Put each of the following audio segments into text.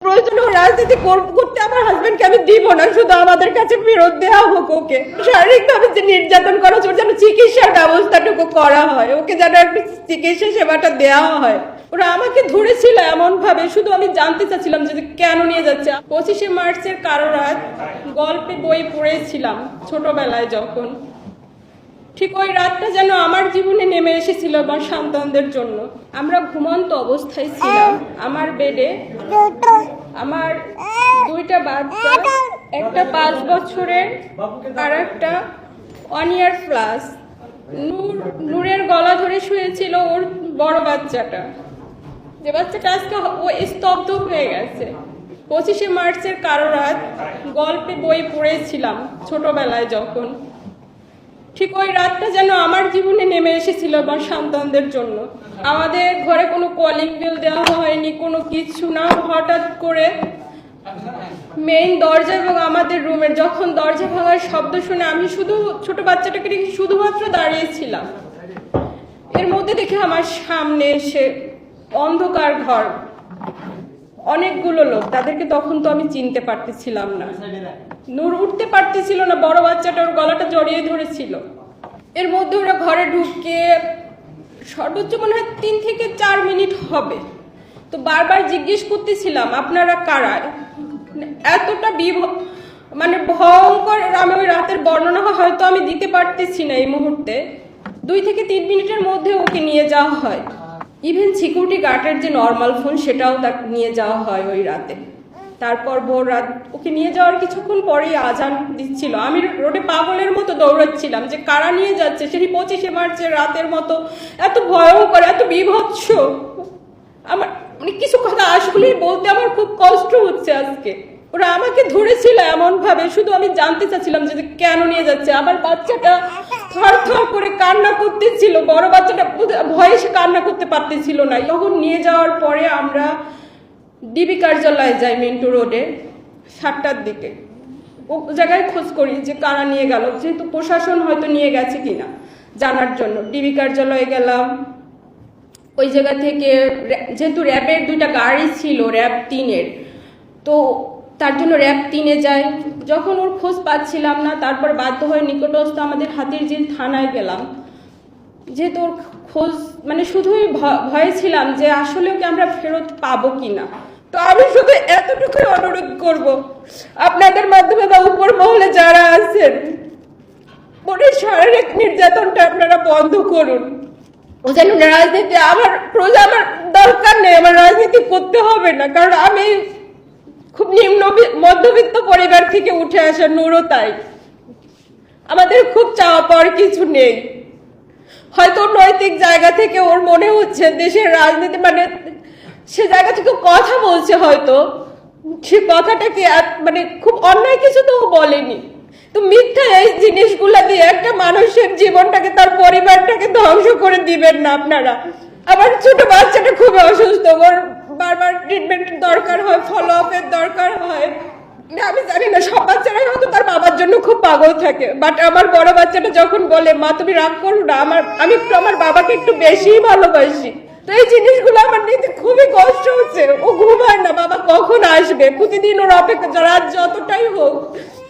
প্রয়োজনে রাজনীতি করতে আমার হাজবেন্ডকে আমি দিব না, শুধু আমাদের কাছে ফেরত দেওয়া হোক। ওকে শারীরিকভাবে যে নির্যাতন করা হচ্ছে, ওর যেন চিকিৎসার ব্যবস্থাটুকু করা হয়, ওকে যেন একটু চিকিৎসা সেবাটা দেওয়া হয়। ওরা আমাকে ধরেছিল এমন ভাবে, শুধু আমি জানতে চাচ্ছিলাম যে কেন নিয়ে যাচ্ছে। 25শে মার্চের কারো রাত গল্পে বই পড়েছিলাম ছোটবেলায়, যখন ঠিক ওই রাতটা যেন আমার জীবনে নেমে এসেছিল আমার সন্তানদের জন্য। আমরা ঘুমন্ত অবস্থায় ছিলাম আমার বেডে, আমার দুইটা বাচ্চা, একটা 5 বছরের আর একটা 1 year প্লাস। নূরের গলা ধরে শুয়েছিল ওর বড় বাচ্চাটা, যে বাচ্চাটা আজকে ও স্তব্ধ হয়ে গেছে। 25শে মার্চের কারো রাত গল্পে বই পড়েছিলাম ছোটবেলায়, যখন ঠিক ওই রাতটা যেন আমার জীবনে নেমে এসেছিল আমার সন্তানদের জন্য। আমাদের ঘরে কোনো কলিং বেল দেওয়া হয়নি, কোনো কিছু না। হঠাৎ করে মেইন দরজা এবং আমাদের রুমের যখন দরজা ভাঙার শব্দ শুনে আমি শুধু ছোট বাচ্চাটাকে রেখে শুধুমাত্র দাঁড়িয়েছিলাম। এর মধ্যে দেখে আমার সামনে এসে অন্ধকার ঘর, অনেকগুলো লোক, তাদেরকে তখন তো আমি চিনতে পারতেছিলাম না। নূর উঠতে পারতেছিল না, বড় বাচ্চাটা ওর গলাটা জড়িয়ে ধরেছিল। এর মধ্যে ওরা ঘরে ঢুকে সর্বোচ্চ মনে হয় 3 থেকে 4 মিনিট হবে। তো বারবার জিজ্ঞেস করতেছিলাম আপনারা কারা। এতটা মানে ভয়ঙ্কর, আমি ওই রাতের বর্ণনা হয়তো আমি দিতে পারতেছি না এই মুহূর্তে। 2 থেকে 3 মিনিটের মধ্যে ওকে নিয়ে যাওয়া হয়। ইভেন সিকিউরিটি গার্ডের যে নর্মাল ফোন সেটাও তাকে নিয়ে যাওয়া হয় ওই রাতে। তারপর ভোর রাত ওকে নিয়ে যাওয়ার কিছুক্ষণ পরেই আজান দিচ্ছিল। আমি রোডে পাগলের মতো দৌড়াচ্ছিলাম যে কারা নিয়ে যাচ্ছে। সেই 25শে মার্চের রাতের মতো এত ভয়ঙ্কর, এত বিভৎস। আমার মানে কিছু কথা আসলেই বলতে আমার খুব কষ্ট হচ্ছে আজকে। ওরা আমাকে ধরেছিল এমন ভাবে, শুধু আমি জানতে চাচ্ছিলাম যে কেন নিয়ে যাচ্ছে। আমার বাচ্চাটা থর থর করে কান্না করতেছিল, বড় বাচ্চাটা ভয়ে সে কান্না করতে পারতেছিল না। তখন নিয়ে যাওয়ার পরে আমরা ডিবি কার্যালয়ে যাই মিন্টু রোডে 7টার দিকে। ও জায়গায় খোঁজ করি যে কারা নিয়ে গেল, যেহেতু প্রশাসন হয়তো নিয়ে গেছে কিনা জানার জন্য। ডিবি কার্যালয়ে গেলাম। ওই জায়গা থেকে যেহেতু র্যাবের 2টা গাড়ি ছিল, র্যাব 3-এর, তো তার জন্য র্যাব 3-এ যাই। যখন ওর খোঁজ পাচ্ছিলাম না, তারপর বাধ্য হয়ে নিকটস্থ আমাদের হাতিরঝিল থানায় গেলাম। যেহেতু ওর খোঁজ মানে শুধুই ভয়ে ছিলাম যে আসলে ওকে আমরা ফেরত পাবো কিনা। তো আমি শুধু এতটুকুই অনুরোধ করব আপনাদের মাধ্যমে বা উপর মহলে যারা আছেন, ওর শারীরিক নির্যাতনটা আপনারা বন্ধ করুন। ও যেন রাজনীতি, আমার দরকার নেই, আমার রাজনীতি করতে হবে না। কারণ আমি খুব নিম্ন মধ্যবিত্ত পরিবার থেকে উঠে আসা, নূরও তাই। আমাদের খুব চাওয়া পাওয়ার কিছু নেই। হয়তো নৈতিক জায়গা থেকে ওর মনে হচ্ছে দেশের রাজনীতি মানে সে জায়গা থেকে কথা বলছে, হয়তো সে কথাটা কি মানে খুব অন্যায় কিছু তো ও বলেনি। তো মিথ্যা এই জিনিসগুলা দিয়ে একটা মানুষের জীবনটাকে, তার পরিবারটাকে ধ্বংস করে দিবেন না আপনারা। আমার ছোট বাচ্চাটা খুব অসুস্থ, ওর বারবার ট্রিটমেন্টের দরকার হয়, ফলো আপের দরকার হয়। আমি জানি না, সব বাচ্চারাই হয়তো তার বাবার জন্য খুব পাগল থাকে, বাট আমার বড় বাচ্চাটা যখন বলে মা তুমি রাগ করো না, আমি একটু আমার বাবাকে একটু বেশিই ভালোবাসি। তো এই জিনিসগুলো আমার নিতে খুবই কষ্ট হচ্ছে। ও ঘুমায় না, বাবা কখন আসবে, প্রতিদিন ওর অপেক্ষা, রাত যতটাই হোক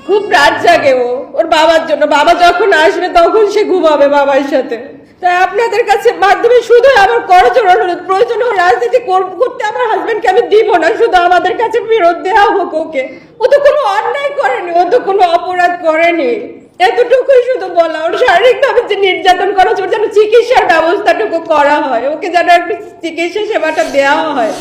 খুব রাত জাগে ও ওর বাবার জন্য। বাবা যখন আসবে তখন সে ঘুমাবে বাবার সাথে। তাই আপনাদের কাছে মাধ্যমে শুধু আমার করজোর অনুরোধ, প্রয়োজনে রাজনীতি করতে আমার হাজবেন্ডকে আমি দিব না, শুধু আমাদের কাছে ফেরত দেওয়া হোক ওকে। ও তো কোনো অন্যায় করেনি, ও তো কোনো অপরাধ করেনি, এতটুকুই শুধু বলা। ওর শারীরিকভাবে যে নির্যাতন করা হচ্ছে, ওর যেন চিকিৎসার ব্যবস্থাটুকু করা হয়, ওকে যেন একটু চিকিৎসা সেবাটা দেওয়া হয়।